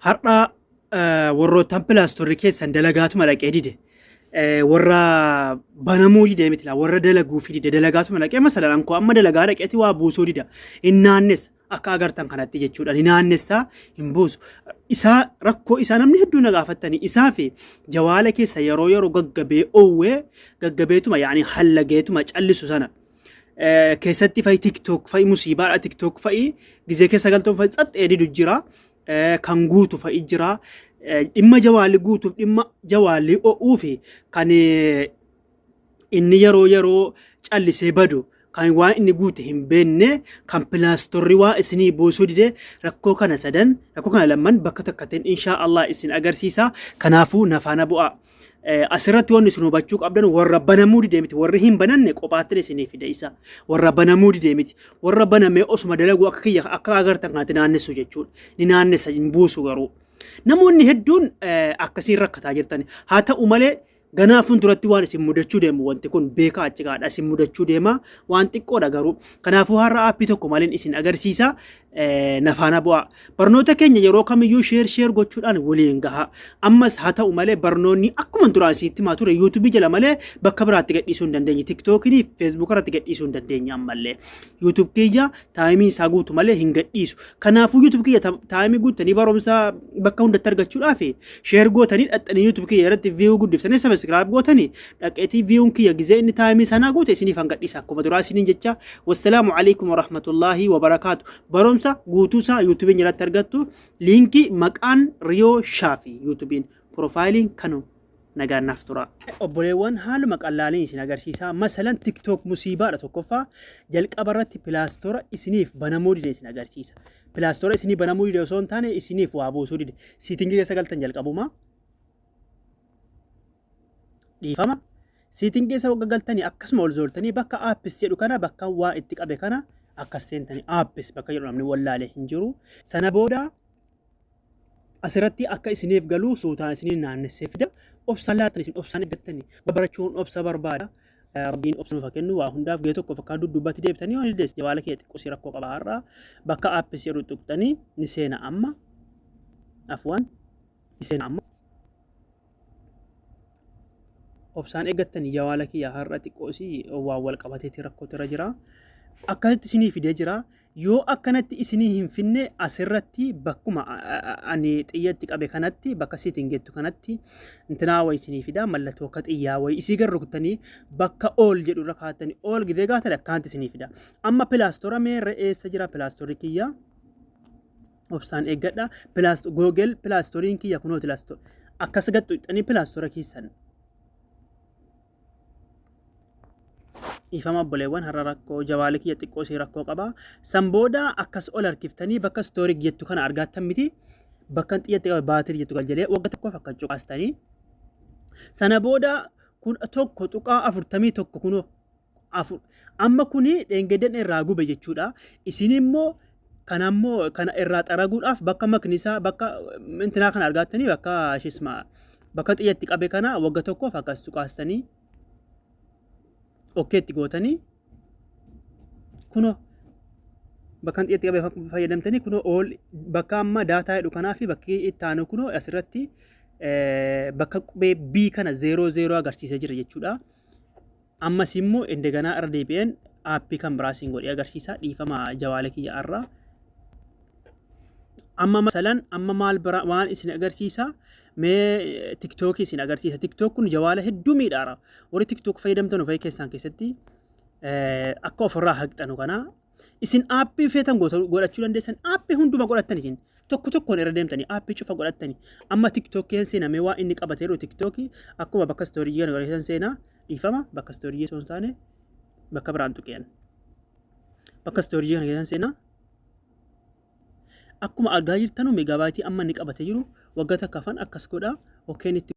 har'a warroottan pilaastorii keessan dalagaatu malaqee dide warra banamuu dide mitila warra dalaguu fi dide dalagaatu malaqee masalan ko amma dalagaa dhaqeeti waa buusuu dida innaannes akka agartan kanatti jechuudha inaannessa hin buusu isaa rakkoo isaa namni hedduu nagaafattani isaa fi jawaala keessa yeroo gaggabee oowwee gaggabeetuma yaani hallageetuma callisu sana keessatti fay TikTok fay musiibaa TikTok fay gizee keessa galtoon fay xaxxee didu jira kan guutu fa'i jira dhimma jawaalli guutuuf dhimma jawaalli o'uufi kan inni yeroo callisee badu kan waan inni guute hin beenne kan pilaastorri waa isinii buusuu dide rakkoo kana lamman bakka takkateen insha Allah isin agarsiisa kanaafuu nafaana bu'a asirratti wanni isin hubachuu qabdan warra banamuu dide miti warri hin bananne qophaatti isinii fida isa warra banamuu dide miti warra banamee osuma dalagu akka agartan kanatti naannessu jechuudha ni naannessa hin buusu garuu namoonni hedduun akkasiin rakkataa jirtan haa ta'u malee ganaafun duratti waan isin mudachuu deemu wanti kun beekaa achi gaadha isin mudachuu deema waan xiqqoodha garuu kanaafuu har'a aappii tokko maleen isin agarsiisa nafaana bu'a barnoota keenya yeroo kamiyyuu sheer gochuudhaan waliin gaha ammas haa ta'u malee barnoonni akkuma duraan sitti maa ture yuutuubii jala malee bakka biraatti gadhiisuu hin dandeenye tiktookiin feesbuuk irratti gadhiisuu hin dandeenye ammallee yuutuub kiyya taayimii isaa guutu malee hin gadhiisu kanaafuu yuutuub kiyya taayimii guuttanii barumsa bakka hundatti argachuudhaaf sheer gootanii dhaxxanii yuutuub kiyya irratti viiyuu guddiftanii subscribe gootanii dhaqeetii viiyuun kiyya gizee inni taayimii sanaa guute isiniif hangadhiisa akkuma duraa isiniin jecha wassalaamu alaikum warahmatullaahi wabarakaatu barumsa guutuusaa yuutuubiin jalatti argattu liinkii maqaan Riyoo Shaafi yuutuubiin profaayiliin kanu nagaannaaf tura obboleewwan haaluma qallaaliin isin agarsiisa masalan tiktok musiibaadha tokkoffaa jalqaba irratti pilaastora isiniif banamuu dide isin agarsiisa pilaastora isinii banamuu dide osoo hin taane isiniif waa buusuu dide siitingii keessa galtan jalqabuma dhiifama siitingii keessa wagga galtanii akkasuma ol zooltanii bakka aappis jedhu kana bakka waa itti qabe kana akkas seentanii aappis bakka jedhu namni wallaalee hin jiru sana booda asirratti akka isiniif galuu suutaan isiniin naannessee fida obsaan laatan isin obsaan eeggattanii barachuun obsa barbaada rabbiin obsa nuuf kennu waa hundaaf gahee tokko fakkaan duddubbatti deebitanii waan ildees jawaala kee xiqqoo rakkoo qaba har'a bakka aappis jedhu tuqxanii ni seena amma afwan ni seena amma obsaan eeggattanii jawaala kiyya har'a xiqqoo waan wal qabateetti rakkootu irra jira akkasitti isinii fidee jira yoo akkanatti isinii hin finne asirratti bakkuma ani xiyyatti qabe kanatti bakka siitingeettu kanatti intinaa way isinii fida mallattoo akka xiyyaa way isii garra rukuttanii bakka ool jedhu irra kaatanii ool gidee gaatanii akkanatti isinii fida amma pilaastora meerre eessa jira pilaastorri kiyya obsaan eeggadha googel pilaastoriin kiyya kunoo pilaastor akkas gattu ixanii pilaastora keessan ifama obboleewwan har'a rakkoo jawaala kiyya xiqqoo isii rakkoo qaba san booda akkas ol harkiftanii bakka stoorii jettu kana argattan miti bakka xiyyatti qaba baatirii jettu galjalee wagga tokkoof akka cuqaastanii sana booda kun tokko tuqaa 41 kunoo afur amma kuni dhengedan irraa gube jechuudha isin immoo kana irraa xaraguudhaaf bakka maknisaa bakka intinaa kana argattanii bakka shisma bakka xiyyatti qabe kana wagga tokkoof akkas cuqaastanii okeetti gootanii kuno bakka xiyyatti qabe fayyadamtanii kuno ol bakka amma daataa jedhu kanaa fi bakki itti aanu kuno asirratti bakka qubee B kana 00 agarsiisee jira jechuudha ammas immoo indeganaa irra deebi'een aappii kan biraasiin godhee agarsiisa dhiifama jawaala kiyya irraa amma masalan amma maal waan isin agarsiisa mee TikTok isin agarsiisa TikTok kun jawaala hedduu miidhaara warri TikTok fayyadamtan ofii keessan keessatti akka ofirraa haqxanu kana isin aappii feetan godhachuu dandeessan aappii hunduma godhattan isin tokkoon irra deemtanii aappii cufa godhattanii amma TikTok keen seenamee waa inni qabatee jiru TikTok akkuma bakka stoorii jedhan godhatan seenaa dhiifama bakka stoorii jedhan taane bakka biraan tuqeen bakka stoorii jedhan godhatan seenaa akkuma argaa jirtanu meegaabaayitii amma inni qabatee jiru waggaa takkaafan akkas godha okkeen itti